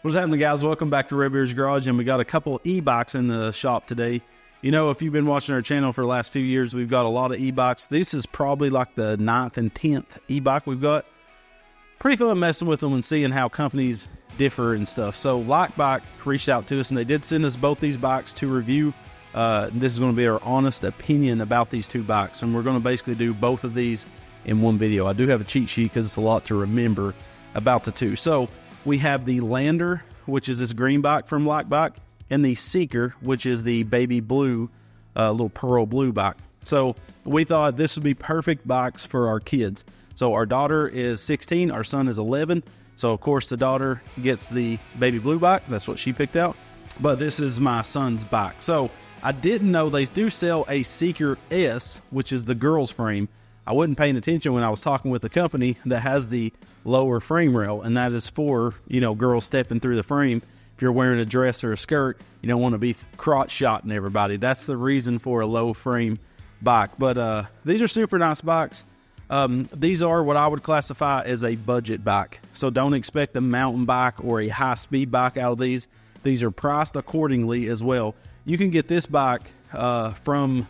What's happening, guys? Welcome back to Red Beard's Garage, and we got a couple e-bikes in the shop today. You know, if you've been watching our channel for the last few years, we've got a lot of e-bikes. This is probably like the 9th and 10th e-bike we've got. Pretty fun messing with them and seeing how companies differ and stuff. So Likebike reached out to us, and they did send us both these bikes to review. This is going to be our honest opinion about these two bikes, and we're going to basically do both of these in one video. I do have a cheat sheet because it's a lot to remember about the two. So we have the Lander, which is this green bike from Likebike, and the Seeker, which is the baby blue, little pearl blue bike. So we thought this would be perfect bikes for our kids. So our daughter is 16, our son is 11. So of course the daughter gets the baby blue bike. That's what she picked out. But this is my son's bike. So I didn't know they do sell a Seeker S, which is the girl's frame. I wasn't paying attention when I was talking with the company that has the lower frame rail, and that is for, you know, girls stepping through the frame. If you're wearing a dress or a skirt, you don't want to be crotch shotting everybody. That's the reason for a low frame bike. But these are super nice bikes. These are what I would classify as a budget bike. So don't expect a mountain bike or a high-speed bike out of these. These are priced accordingly as well. You can get this bike from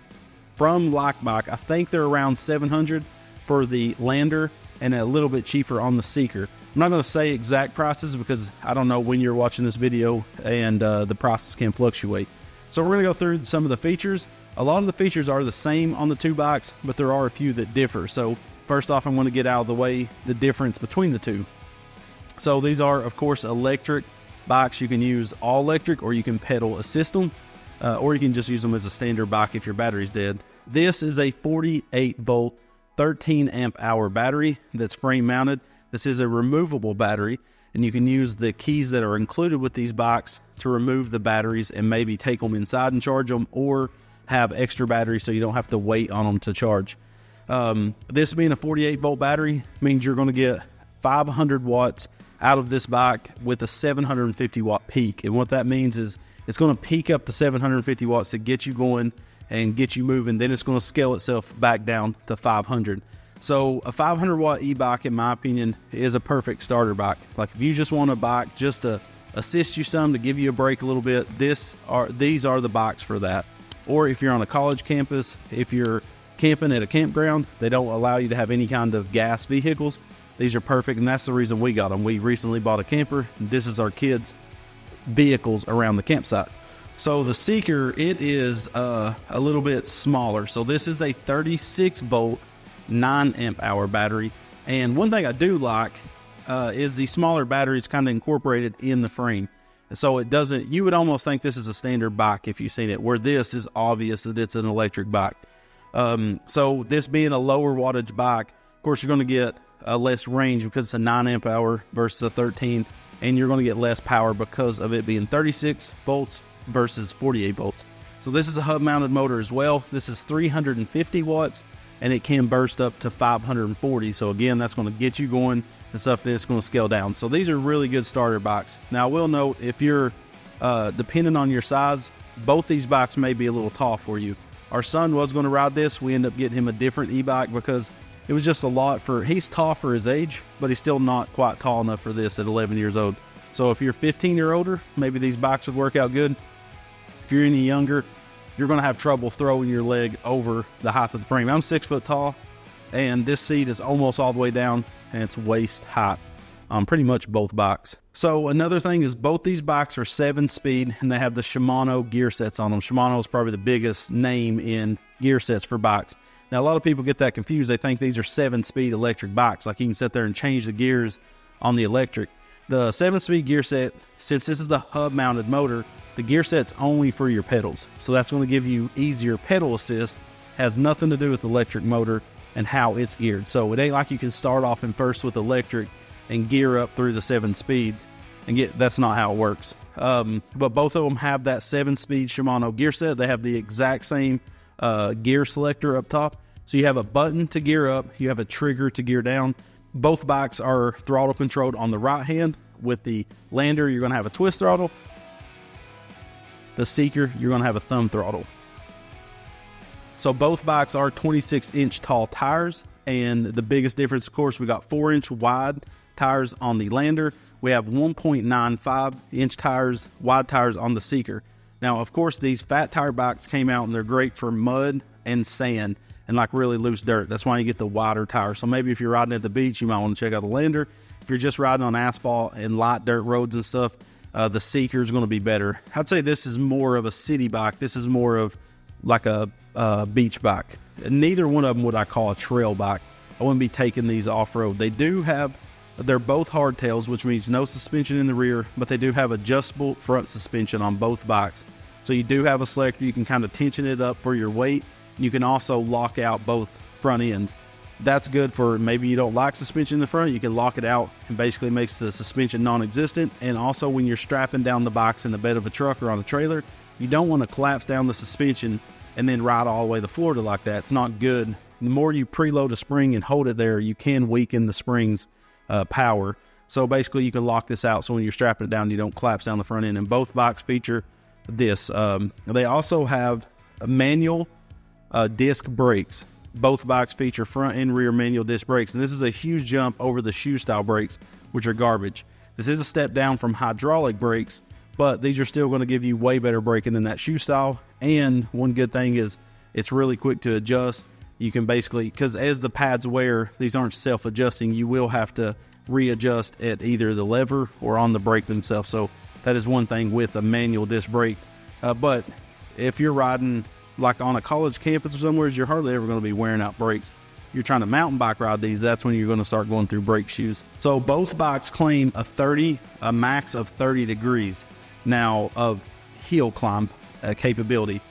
Likebike. I think they're around $700 for the Lander and a little bit cheaper on the Seeker. I'm not going to say exact prices because I don't know when you're watching this video, and the prices can fluctuate. So we're going to go through some of the features. A lot of the features are the same on the two bikes, but there are a few that differ. So first off, I'm going to get out of the way the difference between the two. So these are, of course, electric bikes. You can use all electric, or you can pedal assist them, or you can just use them as a standard bike if your battery's dead. This is a 48 volt, 13 amp hour battery that's frame mounted. This is a removable battery, and you can use the keys that are included with these bikes to remove the batteries and maybe take them inside and charge them, or have extra batteries so you don't have to wait on them to charge. This being a 48 volt battery means you're going to get 500 watts out of this bike with a 750 watt peak. And what that means is it's going to peak up to 750 watts to get you going and get you moving. Then it's going to scale itself back down to 500. So a 500 watt e-bike, in my opinion, is a perfect starter bike. Like if you just want a bike just to assist you some, to give you a break a little bit, these are the bikes for that. Or if you're on a college campus, if you're camping at a campground, they don't allow you to have any kind of gas vehicles. These are perfect, and that's the reason we got them. We recently bought a camper, and this is our kids' vehicles around the campsite. So the Seeker, it is a little bit smaller. So this is a 36 volt, 9 amp hour battery. And one thing I do like is the smaller battery is kind of incorporated in the frame. So it doesn't, you would almost think this is a standard bike if you've seen it, where this is obvious that it's an electric bike. So this being a lower wattage bike, of course, you're going to get less range because it's a 9 amp hour versus a 13, and you're going to get less power because of it being 36 volts versus 48 volts. So this is a hub mounted motor as well. This is 350 watts, and it can burst up to 540. So again, that's going to get you going and stuff. Then it's going to scale down. So these are really good starter bikes. Now I will note, if you're depending on your size, both these bikes may be a little tall for you. Our son was going to ride this. We ended up getting him a different e-bike because it was just a lot for, he's tall for his age, but he's still not quite tall enough for this at 11 years old. So if you're 15 or older, maybe these bikes would work out good. If you're any younger, you're going to have trouble throwing your leg over the height of the frame. I'm 6 foot tall, and this seat is almost all the way down, and it's waist height on pretty much both bikes. So another thing is both these bikes are 7-speed, and they have the Shimano gear sets on them. Shimano is probably the biggest name in gear sets for bikes. Now, a lot of people get that confused. They think these are 7-speed electric bikes. Like you can sit there and change the gears on the electric. The 7-speed gear set, since this is a hub-mounted motor, the gear set's only for your pedals. So that's going to give you easier pedal assist. Has nothing to do with the electric motor and how it's geared. So it ain't like you can start off in first with electric and gear up through the 7 speeds and get, that's not how it works. But both of them have that 7-speed Shimano gear set. They have the exact same gear selector up top. So you have a button to gear up, you have a trigger to gear down. Both bikes are throttle controlled on the right hand. With the Lander, you're going to have a twist throttle. The Seeker, you're going to have a thumb throttle. So both bikes are 26-inch tall tires, and the biggest difference, of course, we got 4-inch wide tires on the Lander We have 1.95 inch tires, wide tires on the Seeker. Now, of course, these fat tire bikes came out and they're great for mud and sand and like really loose dirt. That's why you get the wider tires. So maybe if you're riding at the beach, you might want to check out the Lander. If you're just riding on asphalt and light dirt roads and stuff, the Seeker is going to be better. I'd say this is more of a city bike. This is more of like a beach bike. Neither one of them would I call a trail bike. I wouldn't be taking these off-road. They're both hardtails, which means no suspension in the rear, but they do have adjustable front suspension on both bikes. So you do have a selector. You can kind of tension it up for your weight. You can also lock out both front ends. That's good for maybe you don't like suspension in the front. You can lock it out and basically makes the suspension non-existent. And also when you're strapping down the bikes in the bed of a truck or on a trailer, you don't want to collapse down the suspension and then ride all the way to Florida like that. It's not good. The more you preload a spring and hold it there, you can weaken the spring's power. So basically you can lock this out so when you're strapping it down, you don't collapse down the front end. And both bikes feature this. They also have manual disc brakes. Both bikes feature front and rear manual disc brakes. And this is a huge jump over the shoe style brakes, which are garbage. This is a step down from hydraulic brakes, but these are still going to give you way better braking than that shoe style. And one good thing is it's really quick to adjust. You can basically, because as the pads wear, these aren't self-adjusting. You will have to readjust at either the lever or on the brake themselves. So that is one thing with a manual disc brake. But if you're riding like on a college campus or somewhere, you're hardly ever going to be wearing out brakes. You're trying to mountain bike ride these, that's when you're going to start going through brake shoes. So both bikes claim a max of 30 degrees now of hill climb capability.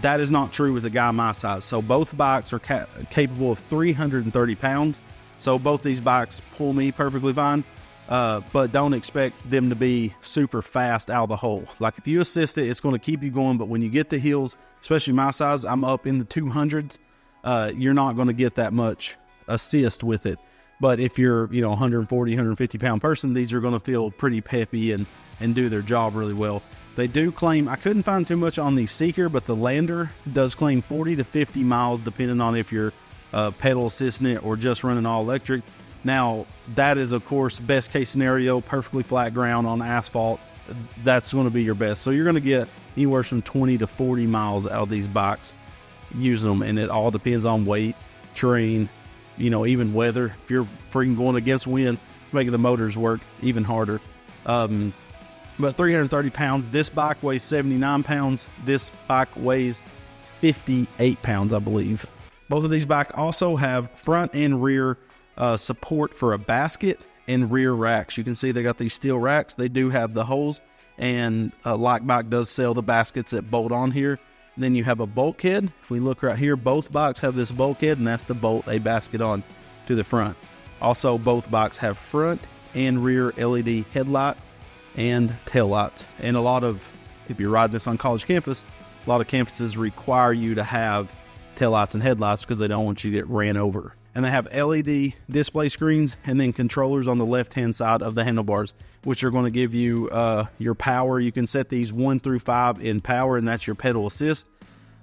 That is not true with a guy my size. So both bikes are capable of 330 pounds. So both these bikes pull me perfectly fine, but don't expect them to be super fast out of the hole. Like if you assist it, it's going to keep you going. But when you get the hills, especially my size, I'm up in the 200s. You're not going to get that much assist with it. But if you're, 140, 150 pound person, these are going to feel pretty peppy and do their job really well. They do claim, I couldn't find too much on the Seeker, but the Lander does claim 40 to 50 miles, depending on if you're pedal assisting it or just running all electric. Now, that is, of course, best case scenario, perfectly flat ground on asphalt. That's going to be your best. So you're going to get anywhere from 20 to 40 miles out of these bikes using them, and it all depends on weight, terrain, even weather. If you're freaking going against wind, it's making the motors work even harder. But 330 pounds. This bike weighs 79 pounds. This bike weighs 58 pounds, I believe. Both of these bikes also have front and rear support for a basket and rear racks. You can see they got these steel racks. They do have the holes, and Likebike does sell the baskets that bolt on here. And then you have a bulkhead. If we look right here, both bikes have this bulkhead, and that's the bolt a basket on to the front. Also, both bikes have front and rear LED headlight and tail lights. And if you're riding this on college campus, a lot of campuses require you to have tail lights and headlights because they don't want you to get ran over. And they have LED display screens and then controllers on the left-hand side of the handlebars, which are going to give you your power. You can set these 1 through 5 in power, and that's your pedal assist.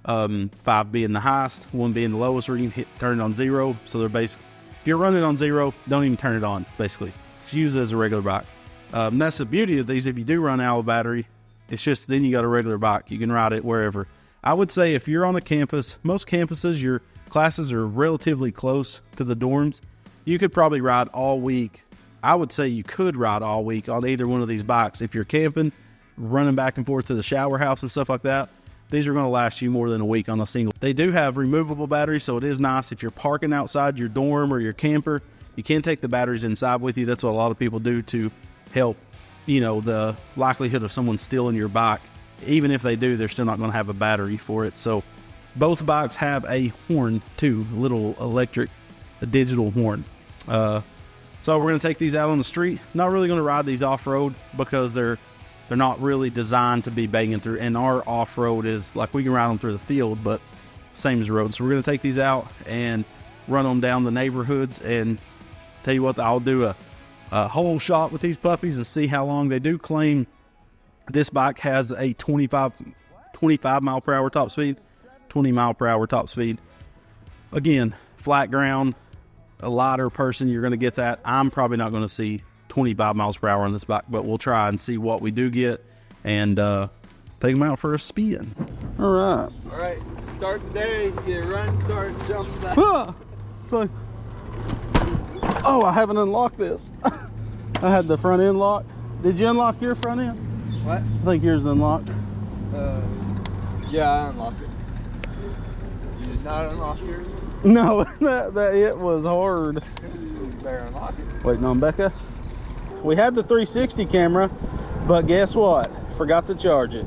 5 being the highest, 1 being the lowest, or you can turn it on 0. So they're basically, if you're running on 0, don't even turn it on, basically. Just use it as a regular bike. That's the beauty of these. If you do run out of battery, it's just then you got a regular bike. You can ride it wherever. I would say if you're on a campus, most campuses, your classes are relatively close to the dorms. You could probably ride all week. I would say you could ride all week on either one of these bikes. If you're camping, running back and forth to the shower house and stuff like that, these are going to last you more than a week on a single. They do have removable batteries, so it is nice if you're parking outside your dorm or your camper. You can take the batteries inside with you. That's what a lot of people do to help, the likelihood of someone stealing your bike. Even if they do, they're still not going to have a battery for it. So both bikes have a horn too, a little electric, a digital horn. So we're going to take these out on the street. Not really going to ride these off-road because they're not really designed to be banging through. And our off-road is like we can ride them through the field, but same as the road. So we're going to take these out and run them down the neighborhoods. And tell you what, I'll do a whole shot with these puppies and see how long. They do claim this bike has a 25 mile per hour top speed, 20 mile per hour top speed. Again, flat ground, a lighter person, you're going to get that. I'm probably not going to see 25 miles per hour on this bike, but we'll try and see what we do get and take them out for a spin. All right. All right, to start the day, get a run, start, jump back. So, oh, I haven't unlocked this. I had the front end locked. Did you unlock your front end? What? I think yours is unlocked. Yeah, I unlocked it. You did not unlock yours? No, that it was hard. You better unlock it. Waiting on Becca. We had the 360 camera, but guess what? Forgot to charge it.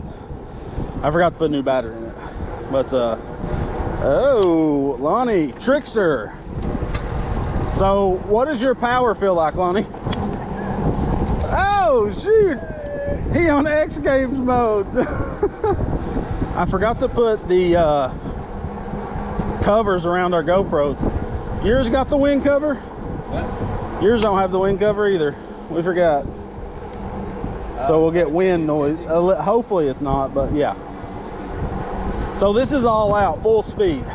I forgot to put a new battery in it. But oh, Lonnie, trickster. So what does your power feel like, Lonnie? Oh shoot, he on X Games mode. I forgot to put the covers around our GoPros. Yours got the wind cover? What? Yours don't have the wind cover either. We forgot. So we'll get wind noise. Hopefully it's not, but yeah. So this is all out, full speed.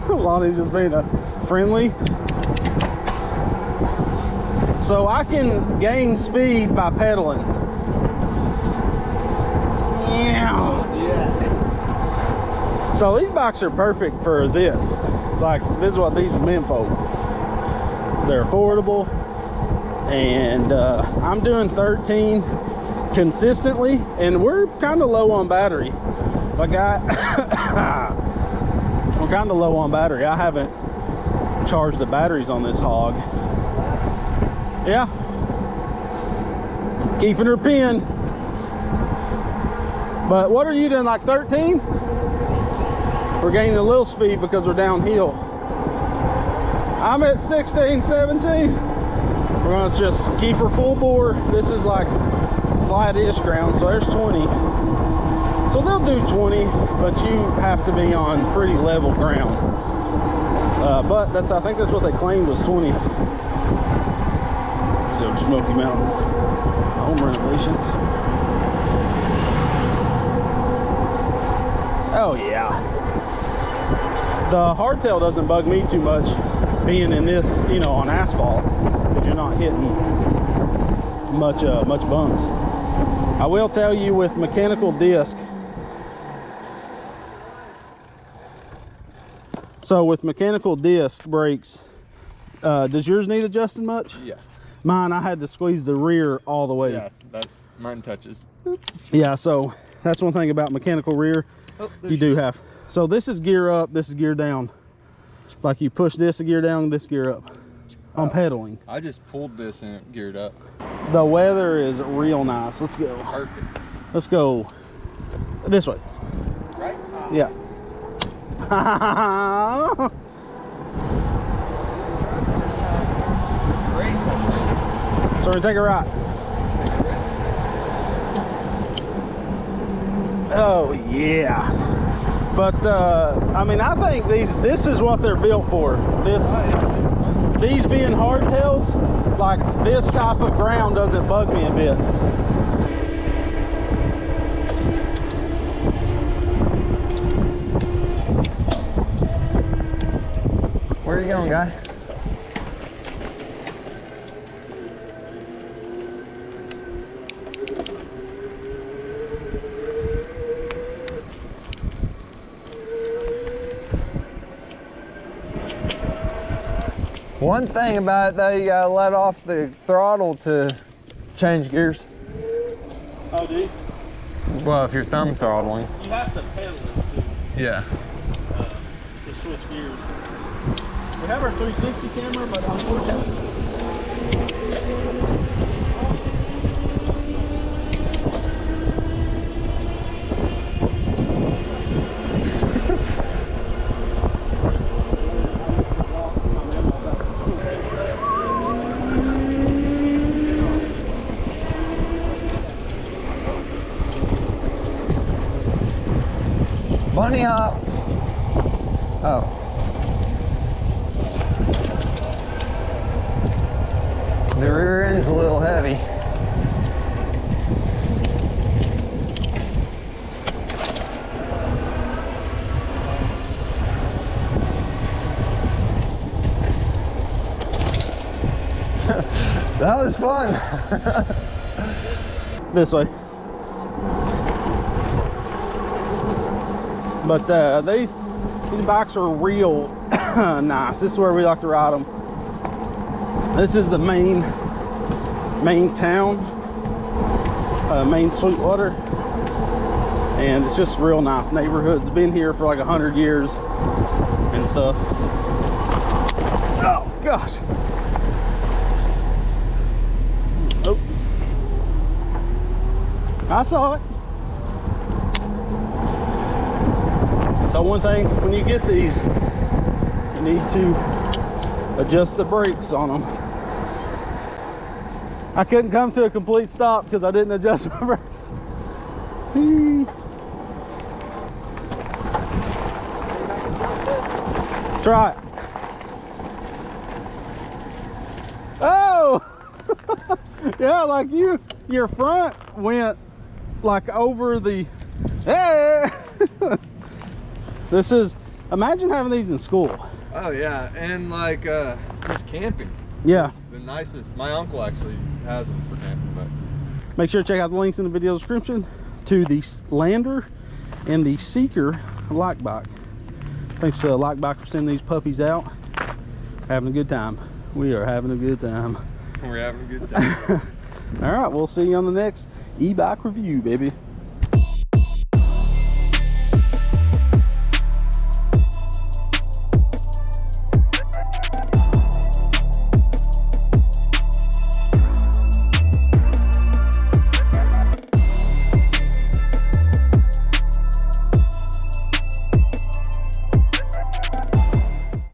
Lonnie's just being a friendly. So I can gain speed by pedaling. Yeah. So these bikes are perfect for this. Like, this is what these are meant for. They're affordable. And I'm doing 13 consistently, and we're kind of low on battery. Like we're kind of low on battery. I haven't charged the batteries on this hog. Yeah, keeping her pinned. But what are you doing, like 13? We're gaining a little speed because we're downhill. I'm at 16, 17. We're gonna just keep her full bore. This is like flat-ish ground, so there's 20. So they'll do 20, but you have to be on pretty level ground. But I think that's what they claimed was 20. Go Smoky Mountain home renovations. Oh yeah. The hardtail doesn't bug me too much, being in this, you know, on asphalt, because you're not hitting much bumps. I will tell you, with mechanical disc, so with mechanical disc brakes, does yours need adjusting much? Yeah. Mine, I had to squeeze the rear all the way. Yeah, mine touches. Yeah, so that's one thing about mechanical rear. Oh, you do have. So this is gear up, this is gear down. Like you push this gear down, this gear up. On pedaling. I just pulled this and it geared up. The weather is real nice. Let's go. Perfect. Let's go this way. Right? Yeah. So we're gonna take a right. Oh yeah. But I mean, I think this is what they're built for. These being hardtails, like this type of ground doesn't bug me a bit. Where are you going, guy? One thing about it though, you gotta let off the throttle to change gears. Oh, do you? Well, if you're thumb throttling. You have to pedal it too. Yeah. To switch gears. We have our 360 camera, but unfortunately. Bunny hop. Oh. The rear end's a little heavy. That was fun. This way. But these bikes are real nice. This is where we like to ride them. This is the main town, main Sweetwater, and it's just real nice neighborhood. It's been here for like 100 years and stuff. Oh gosh. Oh, I saw it. So one thing, when you get these, you need to adjust the brakes on them. I couldn't come to a complete stop because I didn't adjust my brakes. Try it. Oh! Yeah, like your front went like over the, hey! This is, imagine having these in school. Oh yeah, and like just camping. Yeah. The nicest. My uncle actually has them for camping, but Make sure to check out the links in the video description to the Lander and the Seeker Likebike. Thanks to Likebike for sending these puppies out. Having a good time. We are having a good time. we're having a good time. All right, we'll see you on the next e-bike review, baby.